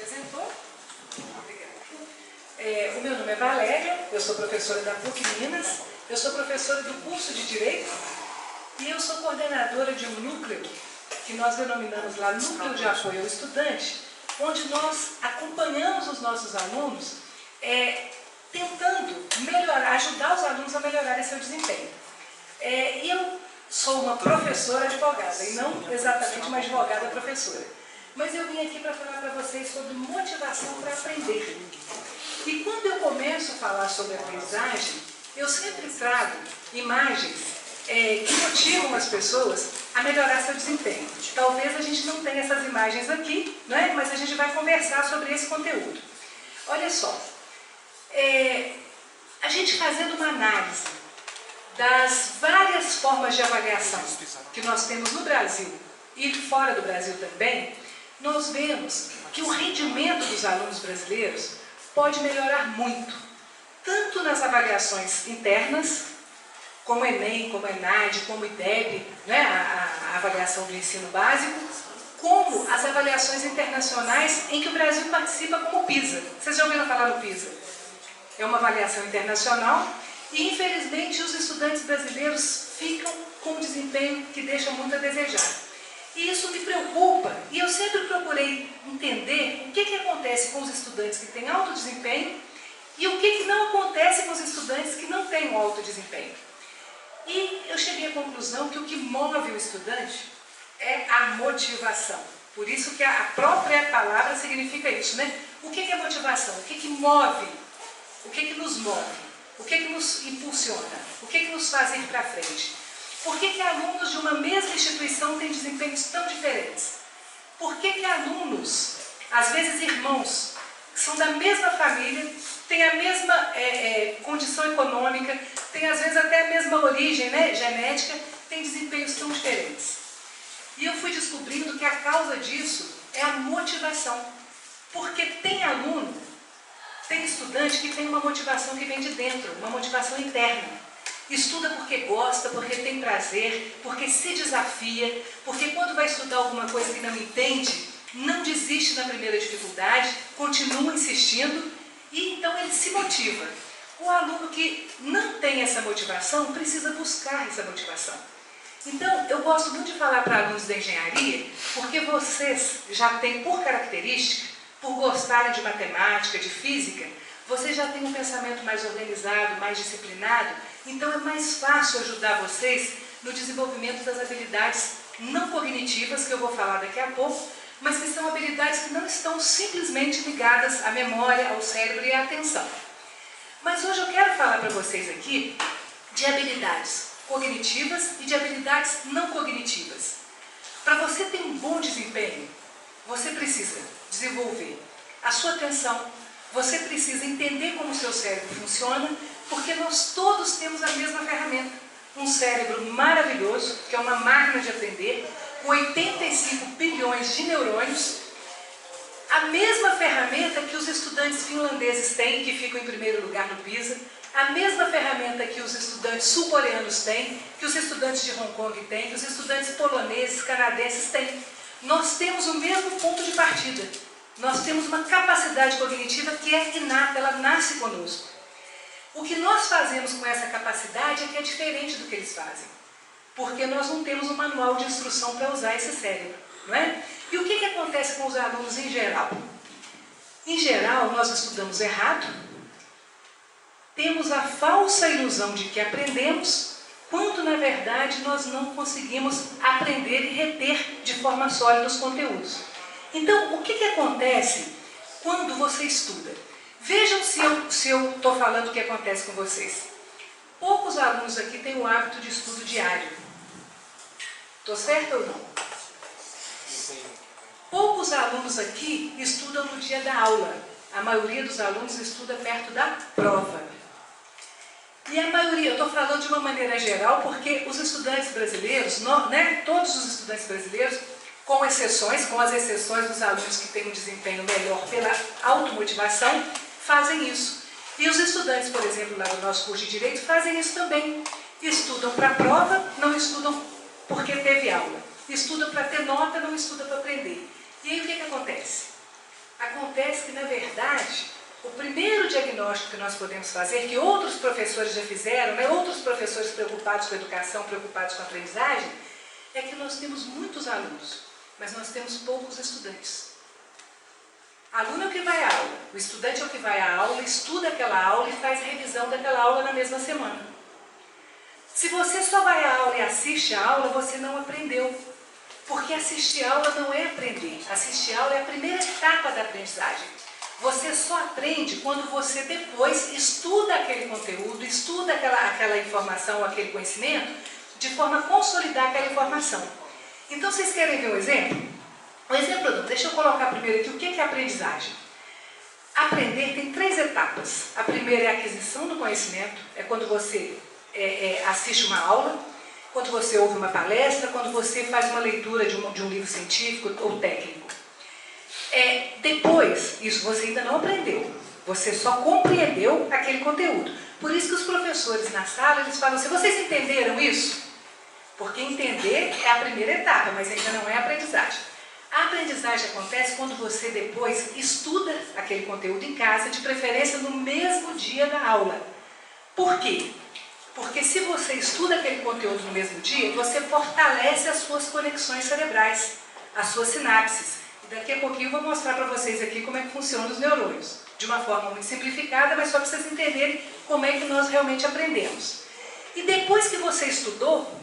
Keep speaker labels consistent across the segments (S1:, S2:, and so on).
S1: apresentou. Obrigada. O meu nome é Valéria, eu sou professora da PUC Minas, eu sou professora do curso de Direito e eu sou coordenadora de um núcleo que nós denominamos lá Núcleo de Apoio ao Estudante, onde nós acompanhamos os nossos alunos tentando ajudar os alunos a melhorarem seu desempenho. E eu sou uma professora advogada, e não exatamente uma advogada professora. Mas eu vim aqui para falar para vocês sobre motivação para aprender. E quando eu começo a falar sobre aprendizagem, eu sempre trago imagens que motivam as pessoas a melhorar seu desempenho. Talvez a gente não tenha essas imagens aqui, né? Mas a gente vai conversar sobre esse conteúdo. Olha só, a gente fazendo uma análise das várias formas de avaliação que nós temos no Brasil e fora do Brasil também, nós vemos que o rendimento dos alunos brasileiros pode melhorar muito, tanto nas avaliações internas, como o Enem, como o ENAD, como o IDEB, né, a avaliação do ensino básico, como as avaliações internacionais em que o Brasil participa como o PISA. Vocês já ouviram falar no PISA? É uma avaliação internacional e, infelizmente, os estudantes brasileiros ficam com um desempenho que deixa muito a desejar. E isso me preocupa, e eu sempre procurei entender o que acontece com os estudantes que têm alto desempenho e o que não acontece com os estudantes que não têm um alto desempenho. E eu cheguei à conclusão que o que move o estudante é a motivação. Por isso que a própria palavra significa isso, né? O que é motivação? O que move? O que nos move? O que nos impulsiona? O que nos faz ir para frente? Por que alunos de uma mesma instituição têm desempenhos tão diferentes? Por que alunos, às vezes irmãos, que são da mesma família, têm a mesma condição econômica, têm às vezes até a mesma origem, né, genética, têm desempenhos tão diferentes? E eu fui descobrindo que a causa disso é a motivação. Porque tem aluno, tem estudante que tem uma motivação que vem de dentro, uma motivação interna. Estuda porque gosta, porque tem prazer, porque se desafia, porque quando vai estudar alguma coisa que não entende, não desiste na primeira dificuldade, continua insistindo e então ele se motiva. O aluno que não tem essa motivação precisa buscar essa motivação. Então, eu gosto muito de falar para alunos da engenharia, porque vocês já têm por característica, por gostarem de matemática, de física, vocês já têm um pensamento mais organizado, mais disciplinado, então é mais fácil ajudar vocês no desenvolvimento das habilidades não cognitivas, que eu vou falar daqui a pouco, mas que são habilidades que não estão simplesmente ligadas à memória, ao cérebro e à atenção. Mas hoje eu quero falar para vocês aqui de habilidades cognitivas e de habilidades não cognitivas. Para você ter um bom desempenho, você precisa desenvolver a sua atenção, você precisa entender como o seu cérebro funciona, porque nós todos temos a mesma ferramenta. Um cérebro maravilhoso, que é uma máquina de aprender, com 85 bilhões de neurônios, a mesma ferramenta que os estudantes finlandeses têm, que ficam em primeiro lugar no PISA, a mesma ferramenta que os estudantes sul-coreanos têm, que os estudantes de Hong Kong têm, que os estudantes poloneses, canadenses têm. Nós temos o mesmo ponto de partida. Nós temos uma capacidade cognitiva que é inata, ela nasce conosco. O que nós fazemos com essa capacidade é que é diferente do que eles fazem. Porque nós não temos um manual de instrução para usar esse cérebro, não é? E o que acontece com os alunos em geral? Em geral, nós estudamos errado, temos a falsa ilusão de que aprendemos, quando na verdade nós não conseguimos aprender e reter de forma sólida os conteúdos. Então, o que acontece quando você estuda? Vejam se eu estou falando o que acontece com vocês. Poucos alunos aqui têm o hábito de estudo diário. Estou certa ou não?
S2: Sim.
S1: Poucos alunos aqui estudam no dia da aula. A maioria dos alunos estuda perto da prova. E a maioria, eu estou falando de uma maneira geral, porque os estudantes brasileiros, todos os estudantes brasileiros, com exceções, com as exceções dos alunos que têm um desempenho melhor pela automotivação, fazem isso. E os estudantes, por exemplo, lá do nosso curso de Direito, fazem isso também. Estudam para a prova, não estudam porque teve aula. Estudam para ter nota, não estudam para aprender. E aí o que acontece? acontece que, na verdade, o primeiro diagnóstico que nós podemos fazer, que outros professores já fizeram, né, outros professores preocupados com a educação, preocupados com a aprendizagem, é que nós temos muitos alunos, mas nós temos poucos estudantes. Aluno é o que vai à aula, o estudante é o que vai à aula, estuda aquela aula e faz revisão daquela aula na mesma semana. Se você só vai à aula e assiste a aula, você não aprendeu. Porque assistir a aula não é aprender. Assistir a aula é a primeira etapa da aprendizagem. Você só aprende quando você depois estuda aquele conteúdo, estuda aquela informação, aquele conhecimento, de forma a consolidar aquela informação. Então, vocês querem ver um exemplo? Um exemplo não, deixa eu colocar primeiro aqui o que é aprendizagem. Aprender tem 3 etapas. A primeira é a aquisição do conhecimento, é quando você assiste uma aula, quando você ouve uma palestra, quando você faz uma leitura de um livro científico ou técnico. Depois, isso você ainda não aprendeu, você só compreendeu aquele conteúdo. Por isso que os professores na sala, eles falam assim, vocês entenderam isso? Porque entender é a primeira etapa, mas ainda não é a aprendizagem. A aprendizagem acontece quando você depois estuda aquele conteúdo em casa, de preferência no mesmo dia da aula. Por quê? Porque se você estuda aquele conteúdo no mesmo dia, você fortalece as suas conexões cerebrais, as suas sinapses. E daqui a pouquinho eu vou mostrar para vocês aqui como é que funcionam os neurônios. De uma forma muito simplificada, mas só para vocês entenderem como é que nós realmente aprendemos. E depois que você estudou,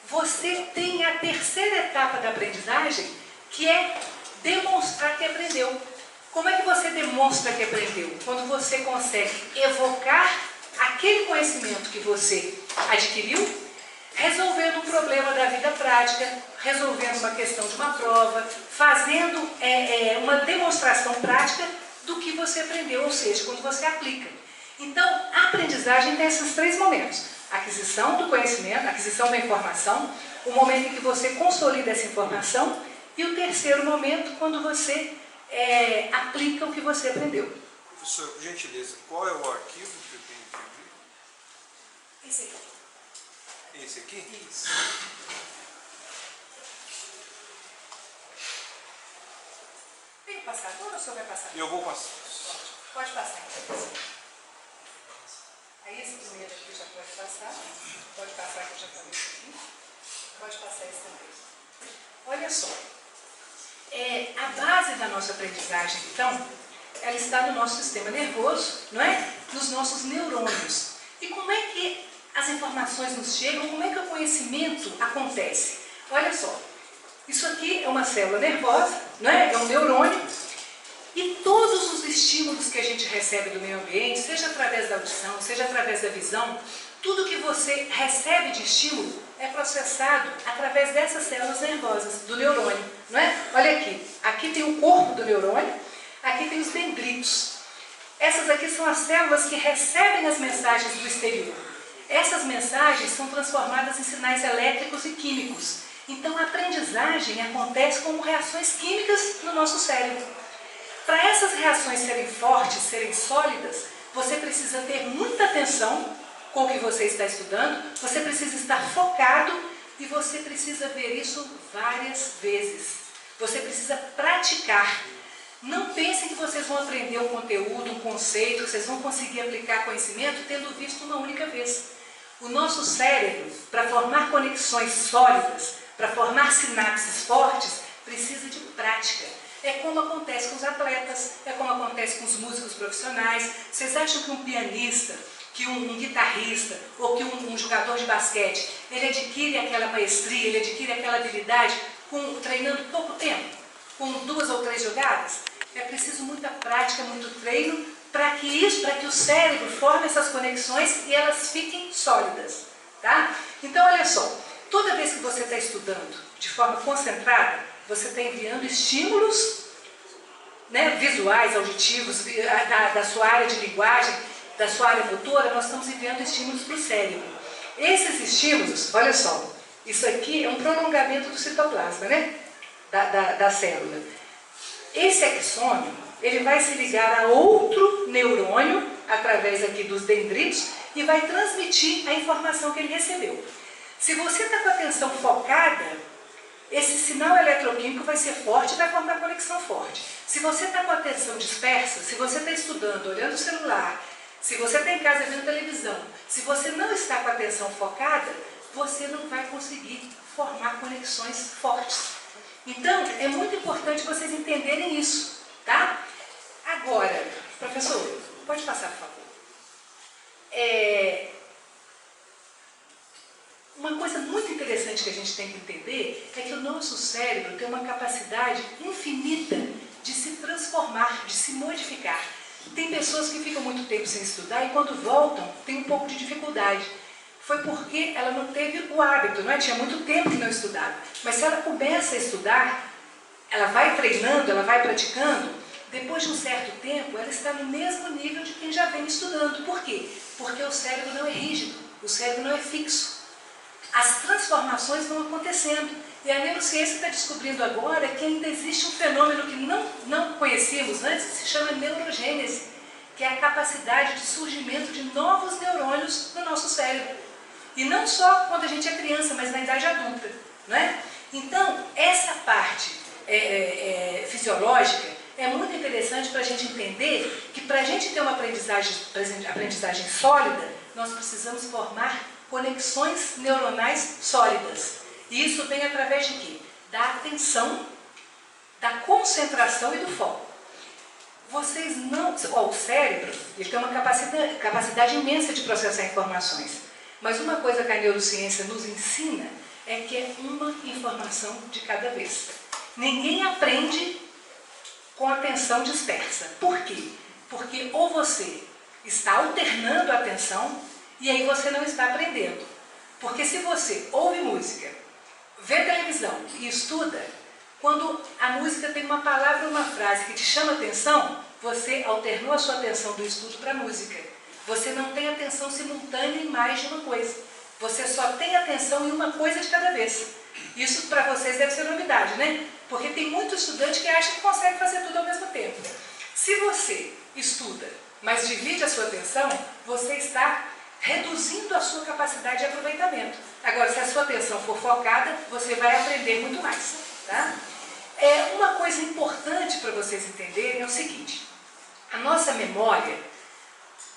S1: você tem a terceira etapa da aprendizagem, que é demonstrar que aprendeu. Como é que você demonstra que aprendeu? Quando você consegue evocar aquele conhecimento que você adquiriu, resolvendo um problema da vida prática, resolvendo uma questão de uma prova, fazendo uma demonstração prática do que você aprendeu, ou seja, quando você aplica. Então, a aprendizagem tem esses 3 momentos. A aquisição do conhecimento, a aquisição da informação, o momento em que você consolida essa informação, e o terceiro momento, quando você aplica o que você aprendeu.
S3: Professor, por gentileza, qual é o arquivo que eu tenho que abrir?
S1: Esse aqui.
S3: Esse aqui?
S1: Isso. Tem que passar agora ou o senhor vai passar?
S3: Eu vou passar.
S1: Pode passar. Aí esse primeiro aqui já pode passar. Pode passar que eu já falei isso aqui. Pode passar esse também. Olha só. A base da nossa aprendizagem, então, ela está no nosso sistema nervoso, não é? Nos nossos neurônios. E como é que as informações nos chegam? Como é que o conhecimento acontece? Olha só. Isso aqui é uma célula nervosa, não é? É um neurônio. E todos os estímulos que a gente recebe do meio ambiente, seja através da audição, seja através da visão, tudo que você recebe de estímulo é processado através dessas células nervosas, do neurônio, não é? Olha aqui, aqui tem o corpo do neurônio, aqui tem os dendritos. Essas aqui são as células que recebem as mensagens do exterior. Essas mensagens são transformadas em sinais elétricos e químicos. Então a aprendizagem acontece como reações químicas no nosso cérebro. Para essas reações serem fortes, serem sólidas, você precisa ter muita atenção com o que você está estudando, você precisa estar focado e você precisa ver isso várias vezes. Você precisa praticar. Não pensem que vocês vão aprender um conteúdo, um conceito, que vocês vão conseguir aplicar conhecimento tendo visto uma única vez. O nosso cérebro, para formar conexões sólidas, para formar sinapses fortes, precisa de prática. É como acontece com os atletas, é como acontece com os músicos profissionais. Vocês acham que um pianista, que um guitarrista ou que um jogador de basquete, ele adquire aquela maestria, ele adquire aquela habilidade treinando pouco tempo, com 2 ou 3 jogadas? É preciso muita prática, muito treino, para que o cérebro forme essas conexões e elas fiquem sólidas. Tá? Então, olha só, toda vez que você está estudando de forma concentrada, você está enviando estímulos, né, visuais, auditivos, da sua área de linguagem, da sua área motora, nós estamos enviando estímulos para o cérebro. Esses estímulos, olha só, isso aqui é um prolongamento do citoplasma, né, da célula. Esse axônio, ele vai se ligar a outro neurônio, através aqui dos dendritos, e vai transmitir a informação que ele recebeu. Se você está com a atenção focada, esse sinal eletroquímico vai ser forte e vai formar conexão forte. Se Se você está com a atenção dispersa, se você está estudando, olhando o celular, se você está em casa vendo televisão, se você não está com a atenção focada, você não vai conseguir formar conexões fortes. Então, é muito importante vocês entenderem isso, tá? Agora, professor, pode passar, por favor. Uma coisa muito interessante que a gente tem que entender é que o nosso cérebro tem uma capacidade infinita de se transformar, de se modificar. Tem pessoas que ficam muito tempo sem estudar e quando voltam tem um pouco de dificuldade. Foi porque ela não teve o hábito, não é? Tinha muito tempo que não estudava. Mas se ela começa a estudar, ela vai treinando, ela vai praticando, depois de um certo tempo ela está no mesmo nível de quem já vem estudando. Por quê? Porque o cérebro não é rígido, o cérebro não é fixo. As transformações vão acontecendo. E a neurociência está descobrindo agora que ainda existe um fenômeno que não conhecíamos antes, que se chama neurogênese, que é a capacidade de surgimento de novos neurônios no nosso cérebro. E não só quando a gente é criança, mas na idade adulta, não é? Então, essa parte fisiológica é muito interessante para a gente entender que para a gente ter uma aprendizagem sólida, nós precisamos formar conexões neuronais sólidas. E isso vem através de quê? Da atenção, da concentração e do foco. Vocês não... o cérebro ele tem uma capacidade imensa de processar informações. Mas uma coisa que a neurociência nos ensina é que é uma informação de cada vez. Ninguém aprende com atenção dispersa. Por quê? Porque ou você está alternando a atenção e aí você não está aprendendo. Porque se você ouve música, vê televisão e estuda, quando a música tem uma palavra ou uma frase que te chama atenção, você alternou a sua atenção do estudo para a música. Você não tem atenção simultânea em mais de uma coisa. Você só tem atenção em uma coisa de cada vez. Isso para vocês deve ser novidade, né? Porque tem muito estudante que acha que consegue fazer tudo ao mesmo tempo. Se você estuda, mas divide a sua atenção, você está reduzindo a sua capacidade de aproveitamento. Agora, se a sua atenção for focada, você vai aprender muito mais, tá? Uma coisa importante para vocês entenderem é o seguinte: a nossa memória,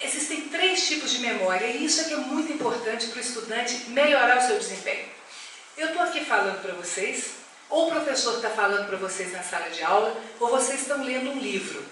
S1: existem 3 tipos de memória, e isso é que é muito importante para o estudante melhorar o seu desempenho. Eu estou aqui falando para vocês, ou o professor está falando para vocês na sala de aula, ou vocês estão lendo um livro.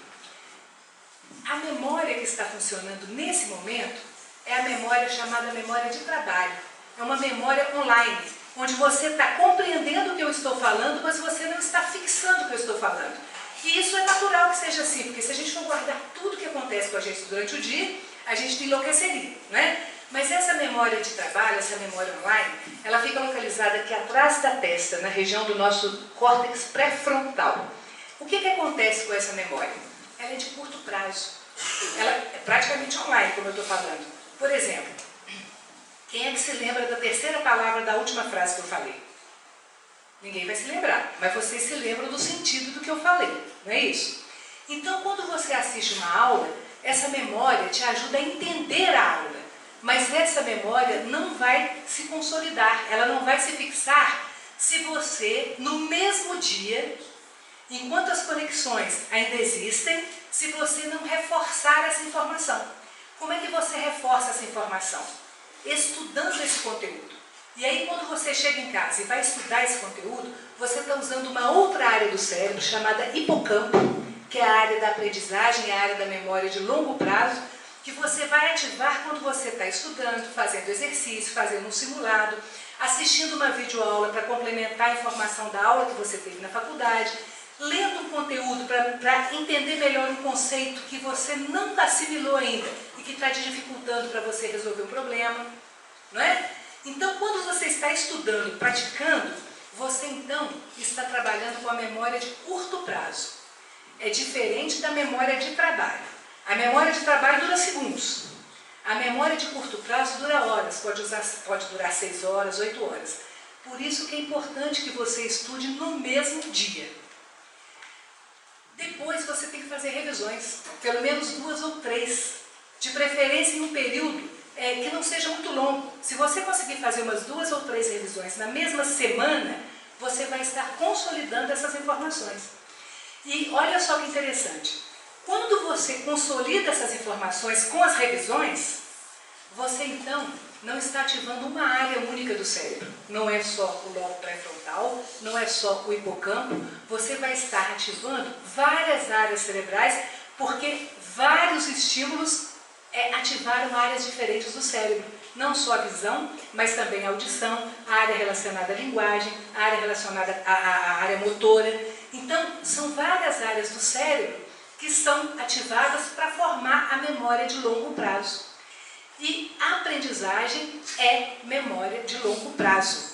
S1: A memória que está funcionando nesse momento é a memória chamada memória de trabalho. É uma memória online, onde você está compreendendo o que eu estou falando, mas você não está fixando o que eu estou falando. E isso é natural que seja assim, porque se a gente for guardar tudo que acontece com a gente durante o dia, a gente enlouqueceria, não é? Mas essa memória de trabalho, essa memória online, ela fica localizada aqui atrás da testa, na região do nosso córtex pré-frontal. O que acontece com essa memória? Ela é de curto prazo. Ela é praticamente online, como eu estou falando. Por exemplo, quem é que se lembra da terceira palavra da última frase que eu falei? Ninguém vai se lembrar, mas vocês se lembram do sentido do que eu falei, não é isso? Então, quando você assiste uma aula, essa memória te ajuda a entender a aula, mas essa memória não vai se consolidar, ela não vai se fixar se você, no mesmo dia, enquanto as conexões ainda existem, se você não reforçar essa informação. Como é que você reforça essa informação? Estudando esse conteúdo. E aí, quando você chega em casa e vai estudar esse conteúdo, você está usando uma outra área do cérebro chamada hipocampo, que é a área da aprendizagem, a área da memória de longo prazo, que você vai ativar quando você está estudando, fazendo exercício, fazendo um simulado, assistindo uma videoaula para complementar a informação da aula que você teve na faculdade, lendo um conteúdo para entender melhor um conceito que você não assimilou ainda e que está te dificultando para você resolver um problema, não é? Então, quando você está estudando, praticando, você então está trabalhando com a memória de curto prazo. É diferente da memória de trabalho. A memória de trabalho dura segundos. A memória de curto prazo dura horas, pode durar 6 horas, 8 horas. Por isso que é importante que você estude no mesmo dia. Depois você tem que fazer revisões, pelo menos 2 ou 3, de preferência em um período que não seja muito longo. Se você conseguir fazer umas 2 ou 3 revisões na mesma semana, você vai estar consolidando essas informações. E olha só que interessante. Quando você consolida essas informações com as revisões, você então não está ativando uma área única do cérebro. Não é só o lobo pré-frontal, não é só o hipocampo, você vai estar ativando várias áreas cerebrais, porque vários estímulos ativaram áreas diferentes do cérebro. Não só a visão, mas também a audição, a área relacionada à linguagem, a área relacionada à área motora. Então, são várias áreas do cérebro que são ativadas para formar a memória de longo prazo. E a aprendizagem é memória de longo prazo.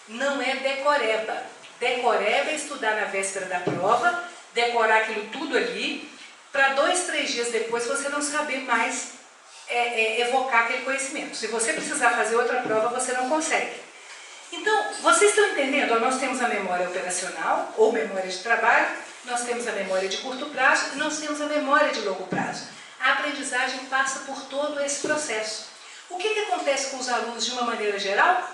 S1: Não é decoreba. Decoreba é estudar na véspera da prova, decorar aquilo tudo ali, para 2, 3 dias depois você não saber mais evocar aquele conhecimento. Se você precisar fazer outra prova, você não consegue. Então, vocês estão entendendo? Nós temos a memória operacional, ou memória de trabalho, nós temos a memória de curto prazo e nós temos a memória de longo prazo. A aprendizagem passa por todo esse processo. O que acontece com os alunos de uma maneira geral?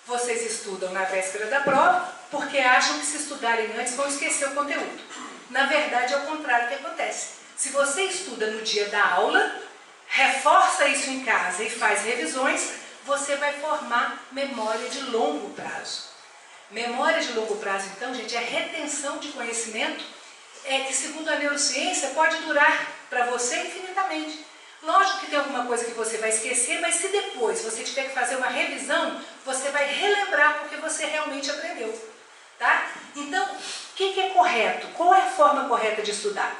S1: Vocês estudam na véspera da prova, porque acham que se estudarem antes vão esquecer o conteúdo. Na verdade, é o contrário que acontece. Se você estuda no dia da aula, reforça isso em casa e faz revisões, você vai formar memória de longo prazo. Memória de longo prazo, então, gente, é retenção de conhecimento que, segundo a neurociência, pode durar para você infinitamente. Lógico que tem alguma coisa que você vai esquecer, mas se depois você tiver que fazer uma revisão, você vai relembrar porque você realmente aprendeu. Tá? Então, o que é correto? Qual é a forma correta de estudar?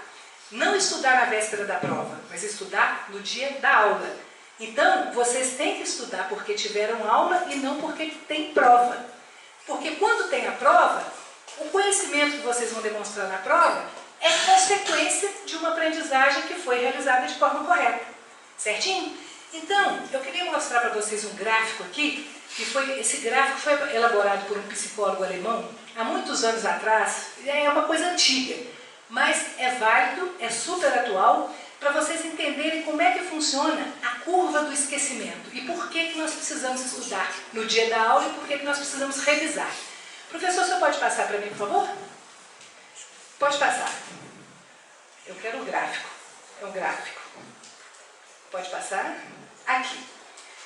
S1: Não estudar na véspera da prova, mas estudar no dia da aula. Então, vocês têm que estudar porque tiveram aula e não porque tem prova. Porque quando tem a prova, o conhecimento que vocês vão demonstrar na prova é consequência de uma aprendizagem que foi realizada de forma correta. Certinho? Então, eu queria mostrar para vocês um gráfico aqui, esse gráfico foi elaborado por um psicólogo alemão há muitos anos atrás, é uma coisa antiga, mas é válido, é super atual, para vocês entenderem como é que funciona a curva do esquecimento e por que nós precisamos estudar no dia da aula e por que nós precisamos revisar. Professor, você pode passar para mim, por favor? Pode passar. Eu quero um gráfico. É um gráfico. Pode passar? Aqui.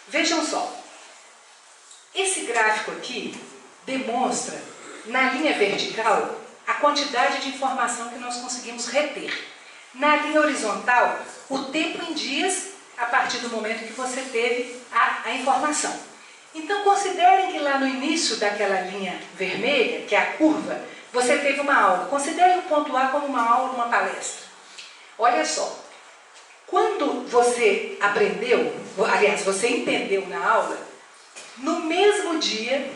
S1: Vejam só. Esse gráfico aqui demonstra, na linha vertical, a quantidade de informação que nós conseguimos reter. Na linha horizontal, o tempo em dias a partir do momento que você teve a informação. Então, considerem que lá no início daquela linha vermelha, que é a curva, você teve uma aula. Considerem o ponto A como uma aula, uma palestra. Olha só, quando você aprendeu, aliás, você entendeu na aula, no mesmo dia,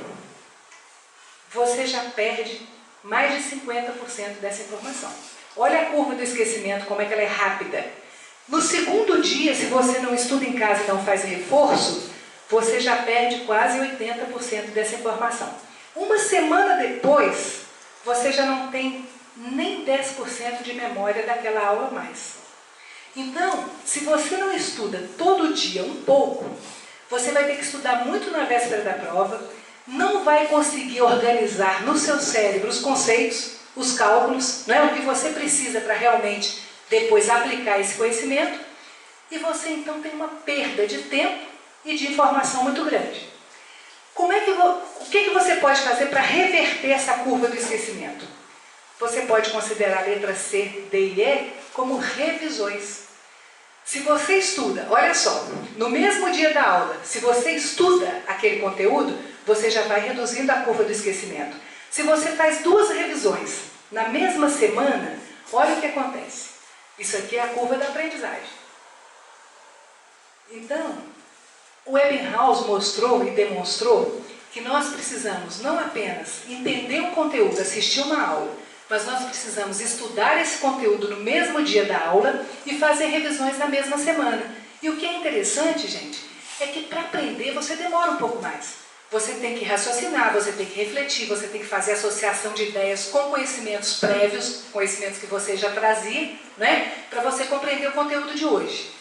S1: você já perde mais de 50% dessa informação. Olha a curva do esquecimento, como é que ela é rápida. No segundo dia, se você não estuda em casa e não faz reforço, você já perde quase 80% dessa informação. Uma semana depois, você já não tem nem 10% de memória daquela aula mais. Então, se você não estuda todo dia um pouco, você vai ter que estudar muito na véspera da prova, não vai conseguir organizar no seu cérebro os conceitos, os cálculos, não é o que você precisa para realmente depois aplicar esse conhecimento, e você então tem uma perda de tempo e de informação muito grande. O que você pode fazer para reverter essa curva do esquecimento? Você pode considerar a letra C, D e E como revisões. Se você estuda, olha só, no mesmo dia da aula, se você estuda aquele conteúdo, você já vai reduzindo a curva do esquecimento. Se você faz 2 revisões na mesma semana, olha o que acontece. Isso aqui é a curva da aprendizagem. Então, o Ebbinghaus mostrou e demonstrou que nós precisamos não apenas entender um conteúdo, assistir uma aula, mas nós precisamos estudar esse conteúdo no mesmo dia da aula e fazer revisões na mesma semana. E o que é interessante, gente, é que para aprender você demora um pouco mais. Você tem que raciocinar, você tem que refletir, você tem que fazer associação de ideias com conhecimentos prévios, conhecimentos que você já trazia, né, para você compreender o conteúdo de hoje.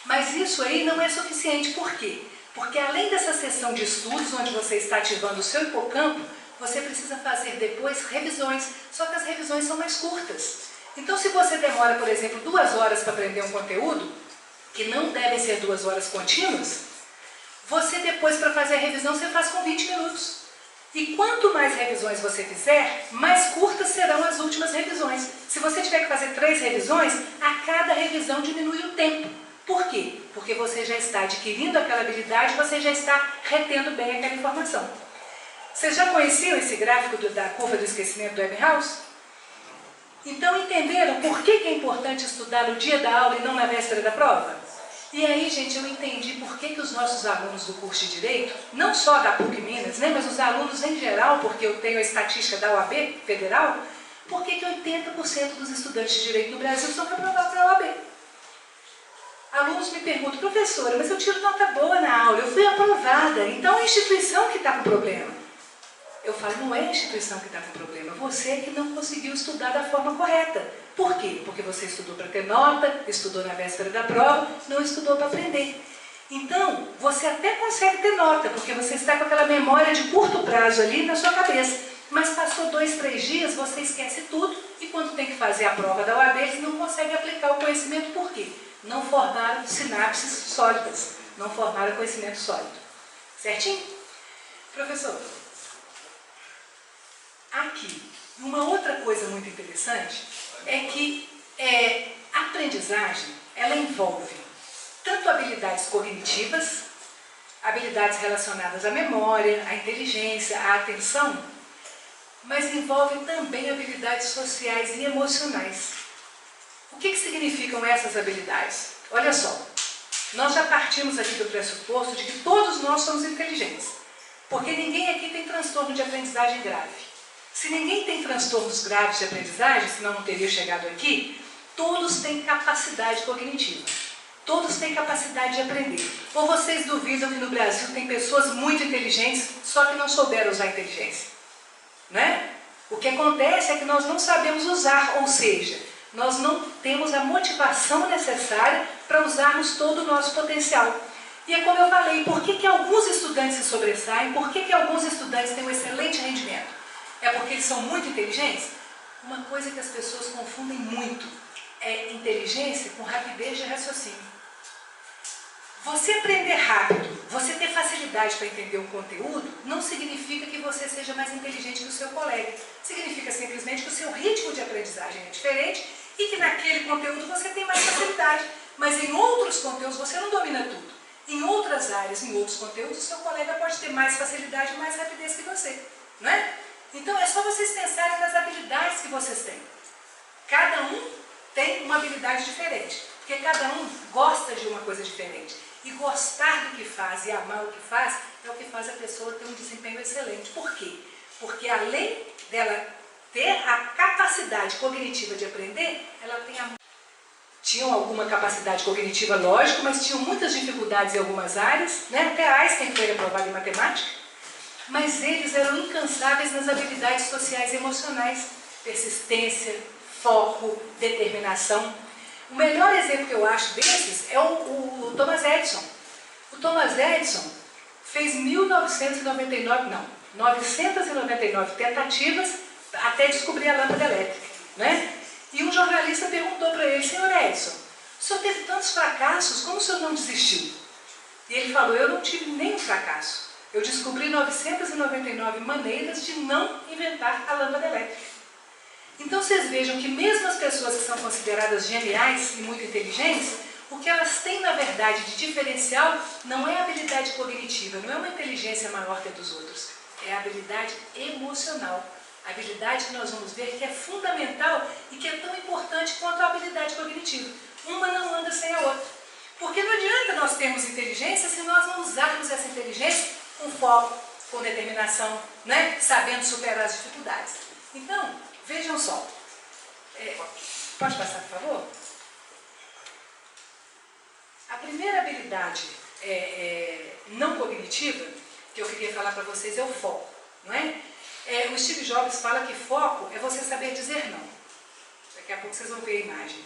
S1: Mas isso aí não é suficiente. Por quê? Porque além dessa sessão de estudos, onde você está ativando o seu hipocampo, você precisa fazer depois revisões, só que as revisões são mais curtas. Então, se você demora, por exemplo, 2 horas para aprender um conteúdo, que não devem ser 2 horas contínuas, você depois, para fazer a revisão, você faz com 20 minutos. E quanto mais revisões você fizer, mais curtas serão as últimas revisões. Se você tiver que fazer 3 revisões, a cada revisão diminui o tempo. Por quê? Porque você já está adquirindo aquela habilidade, você já está retendo bem aquela informação. Vocês já conheciam esse gráfico da curva do esquecimento do Ebbinghaus? Então entenderam por que é importante estudar no dia da aula e não na véspera da prova? E aí, gente, eu entendi por que os nossos alunos do curso de Direito, não só da PUC Minas, né, mas os alunos em geral, porque eu tenho a estatística da OAB Federal, por que 80% dos estudantes de Direito no Brasil são reprovados na OAB? Alunos me perguntam, professora, mas eu tiro nota boa na aula, eu fui aprovada, então é a instituição que está com problema. Eu falo, não é a instituição que está com problema, você é que não conseguiu estudar da forma correta. Por quê? Porque você estudou para ter nota, estudou na véspera da prova, não estudou para aprender. Então, você até consegue ter nota, porque você está com aquela memória de curto prazo ali na sua cabeça. Mas passou 2, 3 dias, você esquece tudo, e quando tem que fazer a prova da OAB, você não consegue aplicar o conhecimento. Por quê? Não formaram sinapses sólidas, não formaram conhecimento sólido. Certinho? Professor, aqui, uma outra coisa muito interessante é que a aprendizagem, ela envolve tanto habilidades cognitivas, habilidades relacionadas à memória, à inteligência, à atenção, mas envolve também habilidades sociais e emocionais. O que significam essas habilidades? Olha só, nós já partimos aqui do pressuposto de que todos nós somos inteligentes, porque ninguém aqui tem transtorno de aprendizagem grave. Se ninguém tem transtornos graves de aprendizagem, senão não teria chegado aqui, todos têm capacidade cognitiva. Todos têm capacidade de aprender. Ou vocês duvidam que no Brasil tem pessoas muito inteligentes, só que não souberam usar a inteligência? Né? O que acontece é que nós não sabemos usar, ou seja, nós não temos a motivação necessária para usarmos todo o nosso potencial. E é como eu falei, por que alguns estudantes se sobressaem, por que alguns estudantes têm um excelente rendimento? É porque eles são muito inteligentes? Uma coisa que as pessoas confundem muito é inteligência com rapidez de raciocínio. Você aprender rápido, você ter facilidade para entender um conteúdo, não significa que você seja mais inteligente que o seu colega. Significa simplesmente que o seu ritmo de aprendizagem é diferente e que naquele conteúdo você tem mais facilidade. Mas em outros conteúdos você não domina tudo. Em outras áreas, em outros conteúdos, o seu colega pode ter mais facilidade e mais rapidez que você. Não é? Então é só vocês pensarem nas habilidades que vocês têm. Cada um tem uma habilidade diferente, porque cada um gosta de uma coisa diferente. E gostar do que faz e amar o que faz é o que faz a pessoa ter um desempenho excelente. Por quê? Porque além dela ter a capacidade cognitiva de aprender, ela tem tinham alguma capacidade cognitiva, lógico, mas tinham muitas dificuldades em algumas áreas, né? Até Einstein foi reprovado em matemática. Mas eles eram incansáveis nas habilidades sociais e emocionais, persistência, foco, determinação. O melhor exemplo que eu acho desses é o Thomas Edison. O Thomas Edison fez 999 tentativas até descobrir a lâmpada elétrica, né? E um jornalista perguntou para ele, senhor Edison, o senhor teve tantos fracassos, como o senhor não desistiu? E ele falou, eu não tive nenhum fracasso. Eu descobri 999 maneiras de não inventar a lâmpada elétrica. Então vocês vejam que mesmo as pessoas que são consideradas geniais e muito inteligentes, o que elas têm na verdade de diferencial não é a habilidade cognitiva, não é uma inteligência maior que a dos outros, é a habilidade emocional. A habilidade que nós vamos ver que é fundamental e que é tão importante quanto a habilidade cognitiva. Uma não anda sem a outra. Porque não adianta nós termos inteligência se nós não usarmos essa inteligência com foco, com determinação, né? Sabendo superar as dificuldades. Então, vejam só. Pode passar, por favor? A primeira habilidade não cognitiva que eu queria falar para vocês é o foco, não é? O Steve Jobs fala que foco é você saber dizer não. Daqui a pouco vocês vão ver a imagem.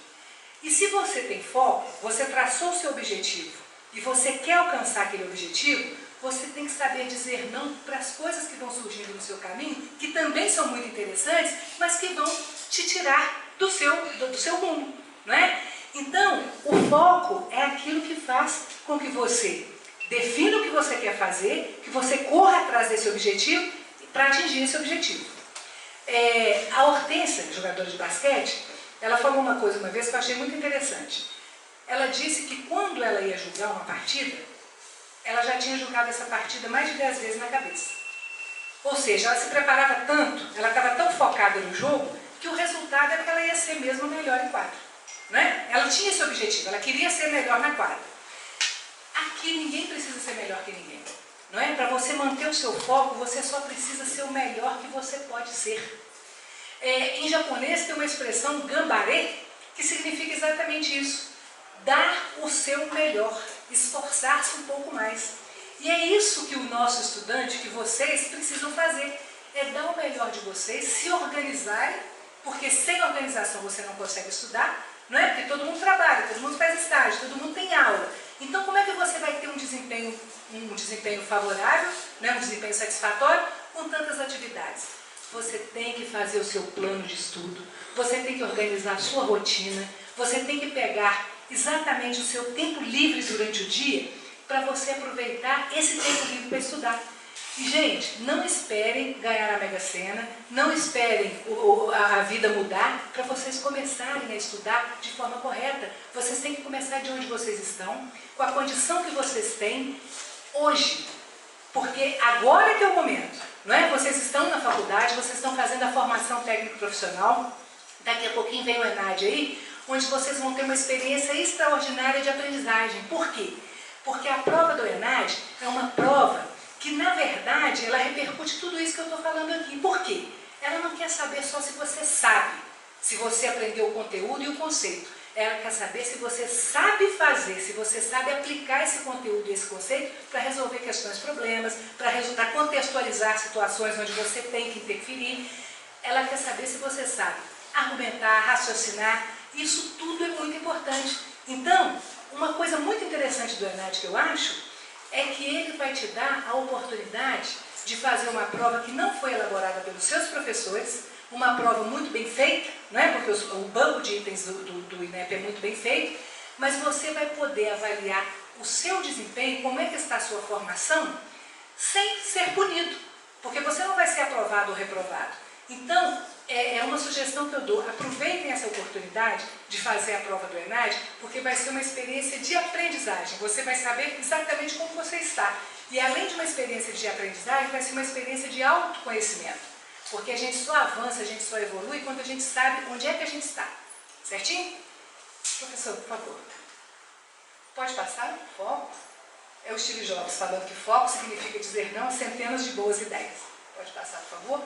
S1: E se você tem foco, você traçou o seu objetivo e você quer alcançar aquele objetivo, você tem que saber dizer não para as coisas que vão surgindo no seu caminho, que também são muito interessantes, mas que vão te tirar do seu rumo, não é? Então, o foco é aquilo que faz com que você defina o que você quer fazer, que você corra atrás desse objetivo para atingir esse objetivo. A Hortência, jogadora de basquete, ela falou uma coisa uma vez que eu achei muito interessante. Ela disse que quando ela ia jogar uma partida, ela já tinha jogado essa partida mais de 10 vezes na cabeça. Ou seja, ela se preparava tanto, ela estava tão focada no jogo, que o resultado era que ela ia ser mesmo melhor em quadra. Né? Ela tinha esse objetivo, ela queria ser melhor na quadra. Aqui ninguém precisa ser melhor que ninguém. Não é? Para você manter o seu foco, você só precisa ser o melhor que você pode ser. Em japonês tem uma expressão gambare, que significa exatamente isso. Dar o seu melhor, esforçar-se um pouco mais. E é isso que o nosso estudante, que vocês precisam fazer. É dar o melhor de vocês, se organizarem, porque sem organização você não consegue estudar, não é? Porque todo mundo trabalha, todo mundo faz estágio, todo mundo tem aula. Então como é que você vai ter um desempenho favorável, né? Um desempenho satisfatório com tantas atividades? Você tem que fazer o seu plano de estudo, você tem que organizar a sua rotina, você tem que pegar exatamente o seu tempo livre durante o dia para você aproveitar esse tempo livre para estudar. E, gente, não esperem ganhar a Mega Sena, não esperem a vida mudar para vocês começarem a estudar de forma correta. Vocês têm que começar de onde vocês estão, com a condição que vocês têm hoje. Porque agora que é o momento, não é? Vocês estão na faculdade, vocês estão fazendo a formação técnico-profissional, daqui a pouquinho vem o ENAD aí, onde vocês vão ter uma experiência extraordinária de aprendizagem. Por quê? Porque a prova do ENAD é uma prova que, na verdade, ela repercute tudo isso que eu estou falando aqui. Por quê? Ela não quer saber só se você sabe, se você aprendeu o conteúdo e o conceito. Ela quer saber se você sabe fazer, se você sabe aplicar esse conteúdo e esse conceito para resolver questões, problemas, para contextualizar situações onde você tem que interferir. Ela quer saber se você sabe argumentar, raciocinar. Isso tudo é muito importante. Então, uma coisa muito interessante do ENAD que eu acho é que ele vai te dar a oportunidade de fazer uma prova que não foi elaborada pelos seus professores, uma prova muito bem feita, não é? Porque o banco de itens do INEP é muito bem feito, mas você vai poder avaliar o seu desempenho, como é que está a sua formação, sem ser punido, porque você não vai ser aprovado ou reprovado. Então, é uma sugestão que eu dou, aproveitem essa oportunidade de fazer a prova do ENAD, porque vai ser uma experiência de aprendizagem, você vai saber exatamente como você está. E além de uma experiência de aprendizagem, vai ser uma experiência de autoconhecimento, porque a gente só avança, a gente só evolui quando a gente sabe onde é que a gente está. Certinho? Professor, por favor. Pode passar? Foco. É o Steve Jobs falando que foco significa dizer não a centenas de boas ideias. Pode passar, por favor?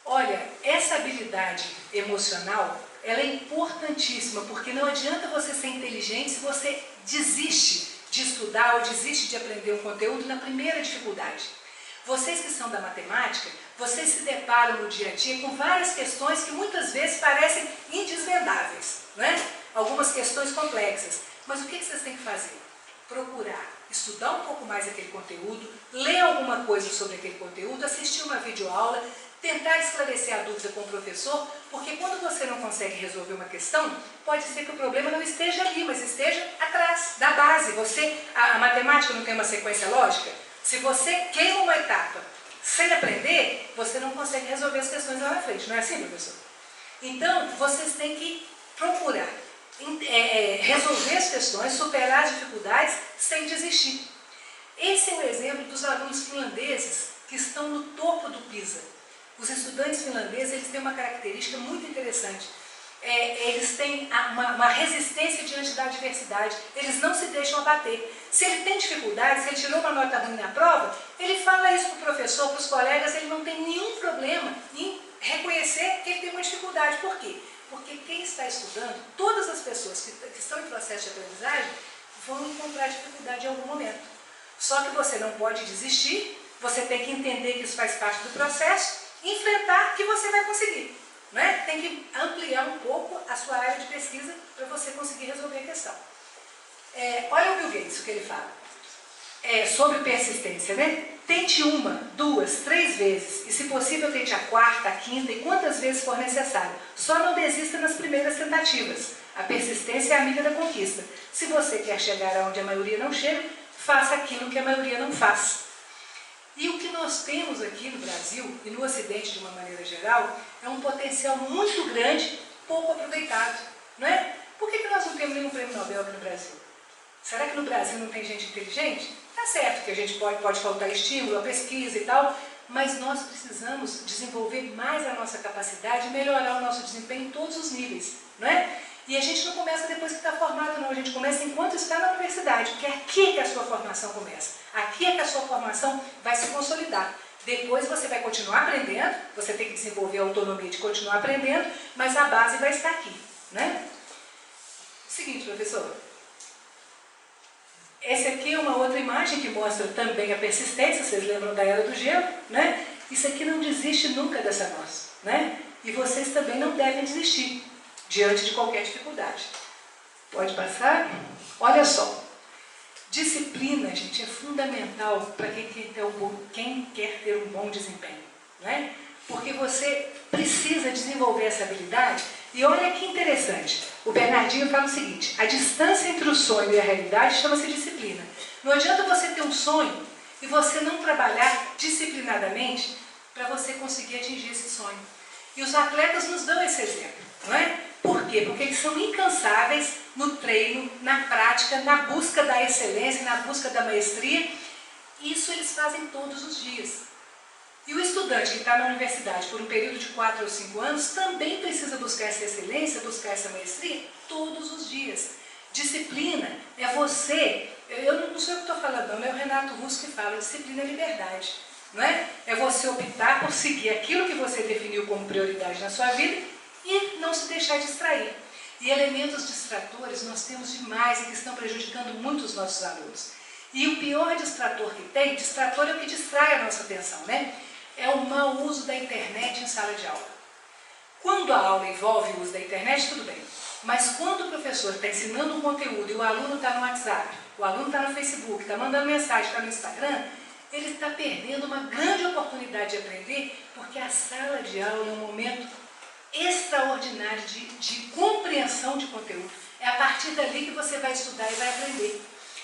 S1: Olha, essa habilidade emocional, ela é importantíssima, porque não adianta você ser inteligente se você desiste de estudar ou desiste de aprender um conteúdo na primeira dificuldade. Vocês que são da matemática, vocês se deparam no dia a dia com várias questões que muitas vezes parecem indesvendáveis, né? Algumas questões complexas. Mas o que vocês têm que fazer? Procurar estudar um pouco mais aquele conteúdo, ler alguma coisa sobre aquele conteúdo, assistir uma videoaula, tentar esclarecer a dúvida com o professor, porque quando você não consegue resolver uma questão, pode ser que o problema não esteja ali, mas esteja atrás, da base. A matemática não tem uma sequência lógica? Se você queima uma etapa sem aprender, você não consegue resolver as questões lá na frente. Não é assim, professor? Então, vocês têm que procurar resolver as questões, superar as dificuldades sem desistir. Esse é o exemplo dos alunos finlandeses que estão no topo do PISA. Os estudantes finlandeses, eles têm uma característica muito interessante. Eles têm uma resistência diante da adversidade, eles não se deixam abater. Se ele tem dificuldade, se ele tirou uma nota ruim na prova, ele fala isso para o professor, para os colegas, ele não tem nenhum problema em reconhecer que ele tem uma dificuldade. Por quê? Porque quem está estudando, todas as pessoas que estão em processo de aprendizagem, vão encontrar dificuldade em algum momento. Só que você não pode desistir, você tem que entender que isso faz parte do processo, enfrentar que você vai conseguir. Não é? Tem que ampliar um pouco a sua área de pesquisa para você conseguir resolver a questão. Olha o Bill Gates, o que ele fala. sobre persistência, né? Tente 1, 2, 3 vezes, e se possível tente a 4ª, a 5ª e quantas vezes for necessário. Só não desista nas primeiras tentativas. A persistência é a amiga da conquista. Se você quer chegar aonde a maioria não chega, faça aquilo que a maioria não faz. E o que nós temos aqui no Brasil, e no Ocidente de uma maneira geral, é um potencial muito grande, pouco aproveitado, não é? Por que nós não temos nenhum prêmio Nobel aqui no Brasil? Será que no Brasil não tem gente inteligente? Tá certo que a gente pode faltar estímulo, a pesquisa e tal, mas nós precisamos desenvolver mais a nossa capacidade e melhorar o nosso desempenho em todos os níveis, não é? E a gente não começa depois que está formado, não. A gente começa enquanto está na universidade, porque é aqui que a sua formação começa. Aqui é que a sua formação vai se consolidar. Depois você vai continuar aprendendo, você tem que desenvolver a autonomia de continuar aprendendo, mas a base vai estar aqui, né? Seguinte, professor. Essa aqui é uma outra imagem que mostra também a persistência, vocês lembram da Era do Gelo, né? Isso aqui não desiste nunca dessa nós, né? E vocês também não devem desistir diante de qualquer dificuldade. Pode passar? Olha só. Disciplina, gente, é fundamental para quem quer ter um bom desempenho, né? Porque você precisa desenvolver essa habilidade. E olha que interessante, o Bernardinho fala o seguinte: a distância entre o sonho e a realidade chama-se disciplina. Não adianta você ter um sonho e você não trabalhar disciplinadamente para você conseguir atingir esse sonho. E os atletas nos dão esse exemplo, não é? Por quê? Porque eles são incansáveis no treino, na prática, na busca da excelência, na busca da maestria. Isso eles fazem todos os dias. E o estudante que está na universidade por um período de 4 ou 5 anos também precisa buscar essa excelência, buscar essa maestria todos os dias. Disciplina é você, eu não sei o que estou falando, não é o Renato Russo que fala, disciplina é liberdade. Não é? É você optar por seguir aquilo que você definiu como prioridade na sua vida e não se deixar distrair. E elementos distratores nós temos demais e que estão prejudicando muito os nossos alunos. E o pior distrator que tem, distrator é o que distrai a nossa atenção, né? É o mau uso da internet em sala de aula. Quando a aula envolve o uso da internet, tudo bem. Mas quando o professor está ensinando um conteúdo e o aluno está no WhatsApp, o aluno está no Facebook, está mandando mensagem, está no Instagram, ele está perdendo uma grande oportunidade de aprender, porque a sala de aula é um momento extraordinário de compreensão de conteúdo. É a partir dali que você vai estudar e vai aprender.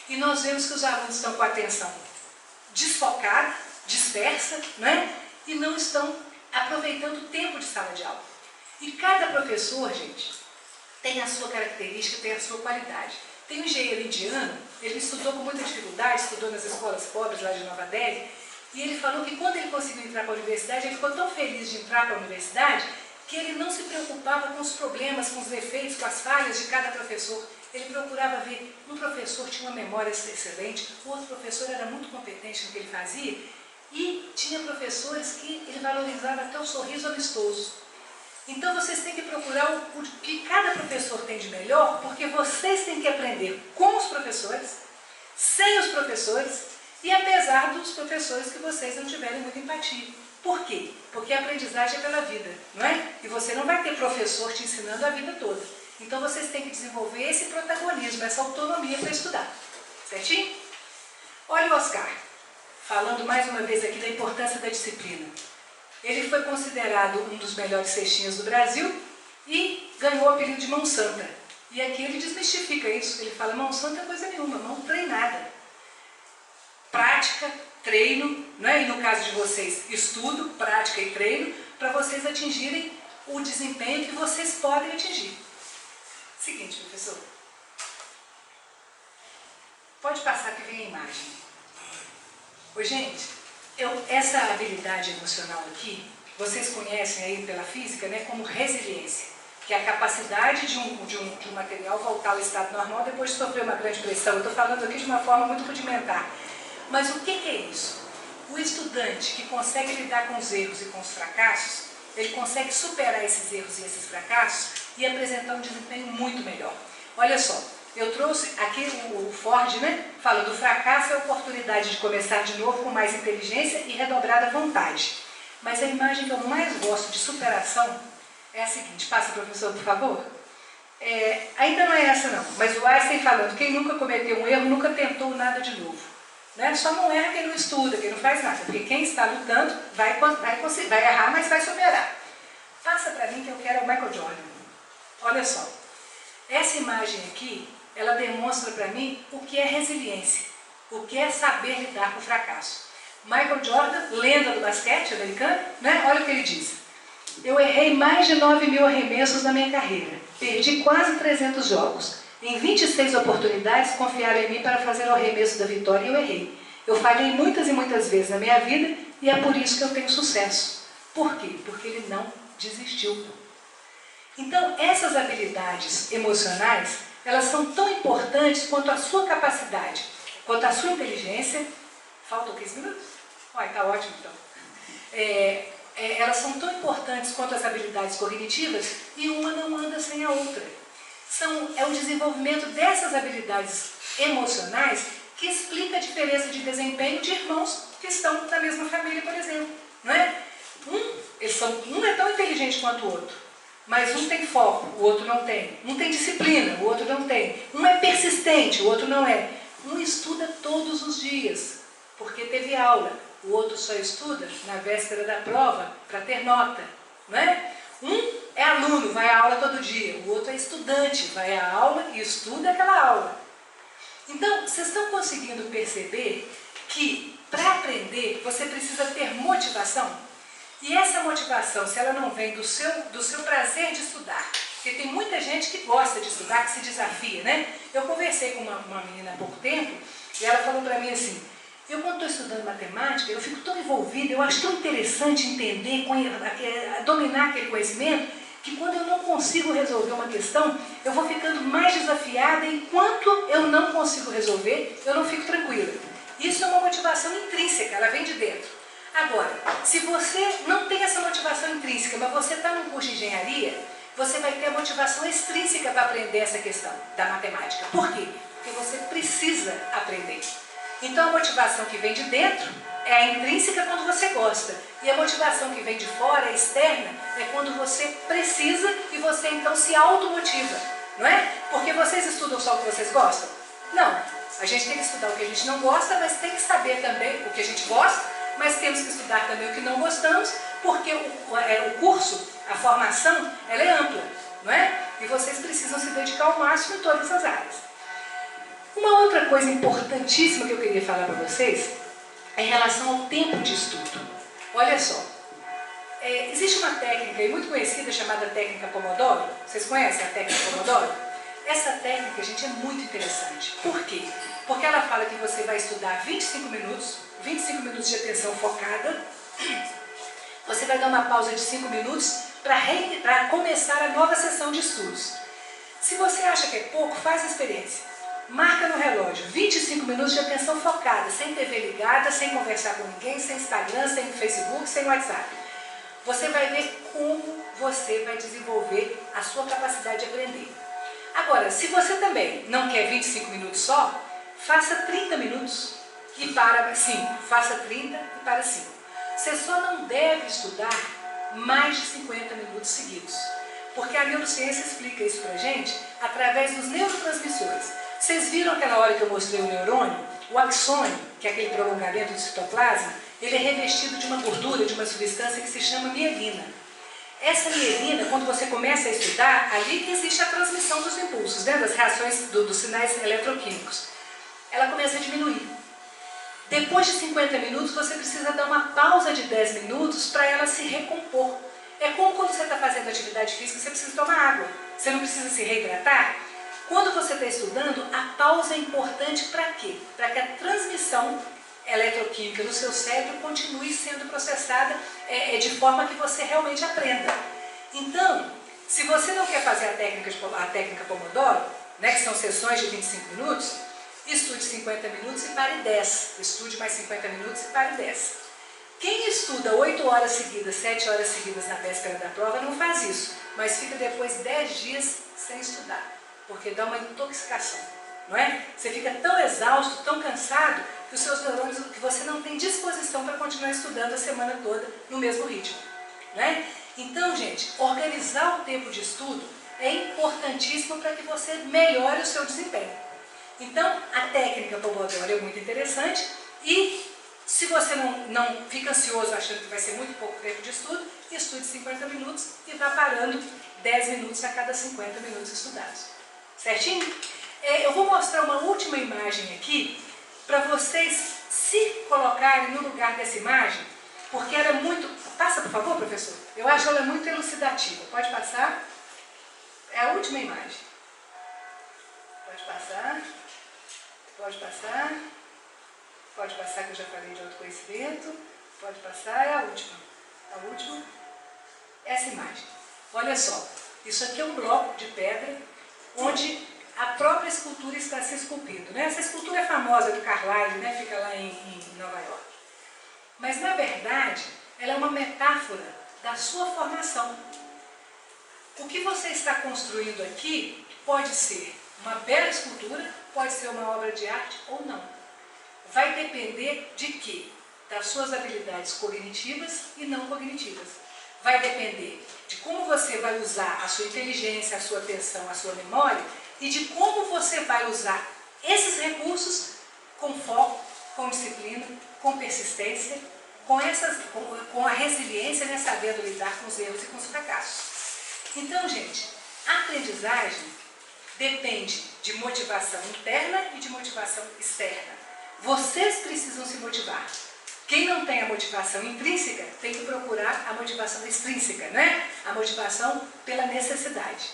S1: E nós vemos que os alunos estão com a atenção desfocada, dispersa, né? E não estão aproveitando o tempo de sala de aula. E cada professor, gente, tem a sua característica, tem a sua qualidade. Tem um engenheiro indiano, ele estudou com muita dificuldade, estudou nas escolas pobres lá de Nova Delhi, e ele falou que quando ele conseguiu entrar para a universidade, ele ficou tão feliz de entrar para a universidade, que ele não se preocupava com os problemas, com os defeitos, com as falhas de cada professor. Ele procurava ver, um professor tinha uma memória excelente, o outro professor era muito competente no que ele fazia, e tinha professores que ele valorizava até o sorriso amistoso. Então vocês têm que procurar o que cada professor tem de melhor, porque vocês têm que aprender com os professores, sem os professores, e apesar dos professores que vocês não tiverem muita empatia. Por quê? Porque a aprendizagem é pela vida, não é? E você não vai ter professor te ensinando a vida toda. Então vocês têm que desenvolver esse protagonismo, essa autonomia para estudar. Certinho? Olha o Oscar, falando mais uma vez aqui da importância da disciplina. Ele foi considerado um dos melhores cestinhas do Brasil e ganhou o apelido de Mão Santa. E aqui ele desmistifica isso. Ele fala, mão santa é coisa nenhuma, mão treinada. Prática, treino, né? E no caso de vocês, estudo, prática e treino, para vocês atingirem o desempenho que vocês podem atingir. Seguinte, professor. Pode passar que vem a imagem. Ô, gente, essa habilidade emocional aqui, vocês conhecem aí pela física, né, como resiliência, que é a capacidade de um material voltar ao estado normal depois de sofrer uma grande pressão. Eu estou falando aqui de uma forma muito rudimentar. Mas o que é isso? O estudante que consegue lidar com os erros e com os fracassos, ele consegue superar esses erros e esses fracassos e apresentar um desempenho muito melhor. Olha só, eu trouxe aqui o Ford, né? Fala do fracasso é a oportunidade de começar de novo com mais inteligência e redobrada vontade. Mas a imagem que eu mais gosto de superação é a seguinte. Passa, professor, por favor. Ainda não é essa não, mas o Einstein falando, quem nunca cometeu um erro nunca tentou nada de novo. Né? Só não erra quem não estuda, quem não faz nada, porque quem está lutando vai errar, mas vai superar. Passa para mim que eu quero o Michael Jordan. Olha só, essa imagem aqui, ela demonstra para mim o que é resiliência, o que é saber lidar com o fracasso. Michael Jordan, lenda do basquete americano, né? Olha o que ele diz. Eu errei mais de 9.000 arremessos na minha carreira, perdi quase 300 jogos. Em 26 oportunidades, confiaram em mim para fazer o arremesso da vitória e eu errei. Eu falhei muitas e muitas vezes na minha vida e é por isso que eu tenho sucesso. Por quê? Porque ele não desistiu. Então, essas habilidades emocionais, elas são tão importantes quanto a sua capacidade, quanto a sua inteligência. Faltam 15 minutos? Olha, está ótimo então. Elas são tão importantes quanto as habilidades cognitivas e uma não anda sem a outra. É o desenvolvimento dessas habilidades emocionais que explica a diferença de desempenho de irmãos que estão na mesma família, por exemplo. Não é? Um é tão inteligente quanto o outro, mas um tem foco, o outro não tem. Um tem disciplina, o outro não tem. Um é persistente, o outro não é. Um estuda todos os dias, porque teve aula. O outro só estuda na véspera da prova para ter nota. Não é? Um é aluno, vai à aula todo dia. O outro é estudante, vai à aula e estuda aquela aula. Então, vocês estão conseguindo perceber que para aprender você precisa ter motivação? E essa motivação, se ela não vem do seu prazer de estudar, porque tem muita gente que gosta de estudar, que se desafia, né? Eu conversei com uma menina há pouco tempo e ela falou para mim assim, eu quando estou estudando matemática, eu fico tão envolvida, eu acho tão interessante entender, dominar aquele conhecimento, que quando eu não consigo resolver uma questão, eu vou ficando mais desafiada e enquanto eu não consigo resolver, eu não fico tranquila. Isso é uma motivação intrínseca, ela vem de dentro. Agora, se você não tem essa motivação intrínseca, mas você está num curso de engenharia, você vai ter a motivação extrínseca para aprender essa questão da matemática. Por quê? Porque você precisa aprender. Então a motivação que vem de dentro é a intrínseca quando você gosta. E a motivação que vem de fora, a externa, é quando você precisa e você então se automotiva. Não é? Porque vocês estudam só o que vocês gostam? Não. A gente tem que estudar o que a gente não gosta, mas tem que saber também o que a gente gosta, mas temos que estudar também o que não gostamos, porque o curso, a formação, ela é ampla. Não é? E vocês precisam se dedicar ao máximo em todas as áreas. Uma outra coisa importantíssima que eu queria falar para vocês é em relação ao tempo de estudo. Olha só, existe uma técnica muito conhecida chamada técnica Pomodoro. Vocês conhecem a técnica Pomodoro? Essa técnica, gente, é muito interessante. Por quê? Porque ela fala que você vai estudar 25 minutos de atenção focada, você vai dar uma pausa de 5 minutos para começar a nova sessão de estudos. Se você acha que é pouco, faz a experiência. Marca no relógio, 25 minutos de atenção focada, sem TV ligada, sem conversar com ninguém, sem Instagram, sem Facebook, sem WhatsApp. Você vai ver como você vai desenvolver a sua capacidade de aprender. Agora, se você também não quer 25 minutos só, faça 30 minutos e para 5. Faça 30 e para 5. Você só não deve estudar mais de 50 minutos seguidos. Porque a neurociência explica isso pra gente através dos neurotransmissores. Vocês viram aquela hora que eu mostrei o neurônio? O axônio, que é aquele prolongamento do citoplasma, ele é revestido de uma gordura, de uma substância que se chama mielina. Essa mielina, quando você começa a estudar, ali que existe a transmissão dos impulsos, né, das reações dos sinais eletroquímicos. Ela começa a diminuir. Depois de 50 minutos, você precisa dar uma pausa de 10 minutos para ela se recompor. É como quando você está fazendo atividade física, você precisa tomar água. Você não precisa se reidratar? Quando você está estudando, a pausa é importante para quê? Para que a transmissão eletroquímica no seu cérebro continue sendo processada de forma que você realmente aprenda. Então, se você não quer fazer a técnica Pomodoro, né, que são sessões de 25 minutos, estude 50 minutos e pare 10. Estude mais 50 minutos e pare 10. Quem estuda 8 horas seguidas, 7 horas seguidas na véspera da prova não faz isso, mas fica depois 10 dias sem estudar. Porque dá uma intoxicação, não é? Você fica tão exausto, tão cansado, que os seus neurônios, que você não tem disposição para continuar estudando a semana toda no mesmo ritmo, não é? Então, gente, organizar o tempo de estudo é importantíssimo para que você melhore o seu desempenho. Então, a técnica Pomodoro é muito interessante e se você não fica ansioso achando que vai ser muito pouco tempo de estudo, estude 50 minutos e vá parando 10 minutos a cada 50 minutos estudados. Certinho? Eu vou mostrar uma última imagem aqui para vocês se colocarem no lugar dessa imagem, porque ela é muito... Passa, por favor, professor. Eu acho ela muito elucidativa. Pode passar? É a última imagem. Pode passar. Pode passar. Pode passar, que eu já falei de autoconhecimento. Pode passar, é a última. A última. Essa imagem. Olha só. Isso aqui é um bloco de pedra onde a própria escultura está se esculpindo, né? Essa escultura é famosa do Carlyle, né? Fica lá em Nova York. Mas, na verdade, ela é uma metáfora da sua formação. O que você está construindo aqui pode ser uma bela escultura, pode ser uma obra de arte ou não. Vai depender de quê? Das suas habilidades cognitivas e não cognitivas. Vai depender de como você vai usar a sua inteligência, a sua atenção, a sua memória e de como você vai usar esses recursos com foco, com disciplina, com persistência, com a resiliência, né, sabendo lidar com os erros e com os fracassos. Então, gente, a aprendizagem depende de motivação interna e de motivação externa. Vocês precisam se motivar. Quem não tem a motivação intrínseca tem que procurar a motivação extrínseca, né? A motivação pela necessidade.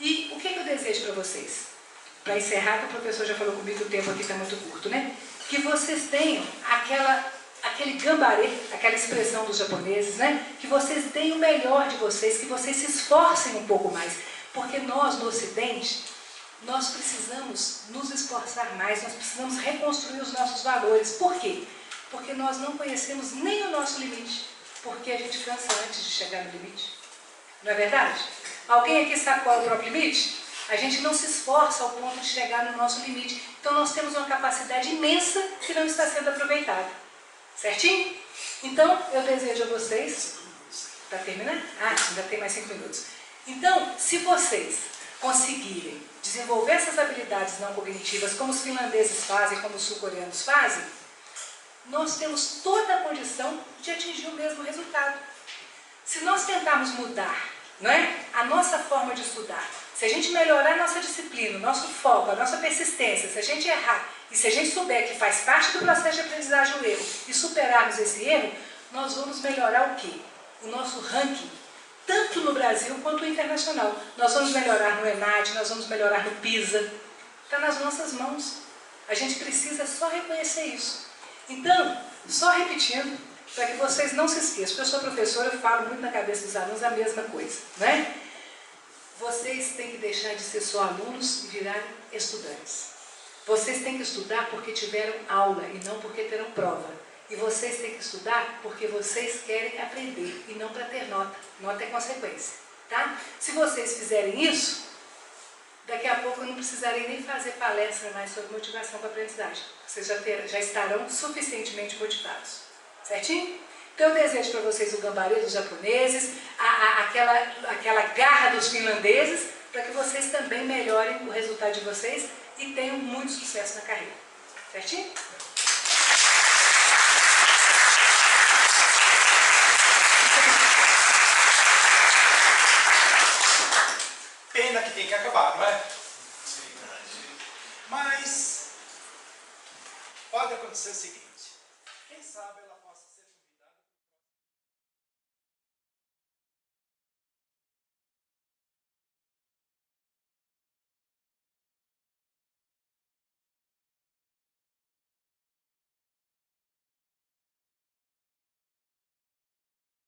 S1: E o que eu desejo para vocês? Para encerrar, que o professor já falou comigo, o tempo aqui está muito curto, né? Que vocês tenham aquele gambarê, aquela expressão dos japoneses, né? Que vocês deem o melhor de vocês, que vocês se esforcem um pouco mais. Porque nós, no Ocidente, nós precisamos nos esforçar mais, nós precisamos reconstruir os nossos valores. Por quê? Porque nós não conhecemos nem o nosso limite, porque a gente cansa antes de chegar no limite. Não é verdade? Alguém aqui sabe qual é o próprio limite? A gente não se esforça ao ponto de chegar no nosso limite. Então nós temos uma capacidade imensa que não está sendo aproveitada. Certinho? Então, eu desejo a vocês... Está terminando? Ainda tem mais 5 minutos. Então, se vocês conseguirem desenvolver essas habilidades não cognitivas, como os finlandeses fazem, como os sul-coreanos fazem, nós temos toda a condição de atingir o mesmo resultado. Se nós tentarmos mudar, não é, a nossa forma de estudar, se a gente melhorar a nossa disciplina, o nosso foco, a nossa persistência, se a gente errar e se a gente souber que faz parte do processo de aprendizagem o erro e superarmos esse erro, nós vamos melhorar o quê? O nosso ranking, tanto no Brasil quanto no internacional. Nós vamos melhorar no ENAD, nós vamos melhorar no PISA. Está nas nossas mãos. A gente precisa só reconhecer isso. Então, só repetindo, para que vocês não se esqueçam, porque eu sou professora, eu falo muito na cabeça dos alunos a mesma coisa, né? Vocês têm que deixar de ser só alunos e virarem estudantes. Vocês têm que estudar porque tiveram aula e não porque terão prova. E vocês têm que estudar porque vocês querem aprender e não para ter nota. Nota é consequência, tá? Se vocês fizerem isso, daqui a pouco eu não precisarei nem fazer palestra mais sobre motivação para a aprendizagem. Vocês já estarão suficientemente motivados. Certinho? Então eu desejo para vocês o gambarê dos japoneses, aquela garra dos finlandeses, para que vocês também melhorem o resultado de vocês e tenham muito sucesso na carreira. Certinho?
S4: Pena que tem que acabar, não é? Mas pode acontecer o seguinte.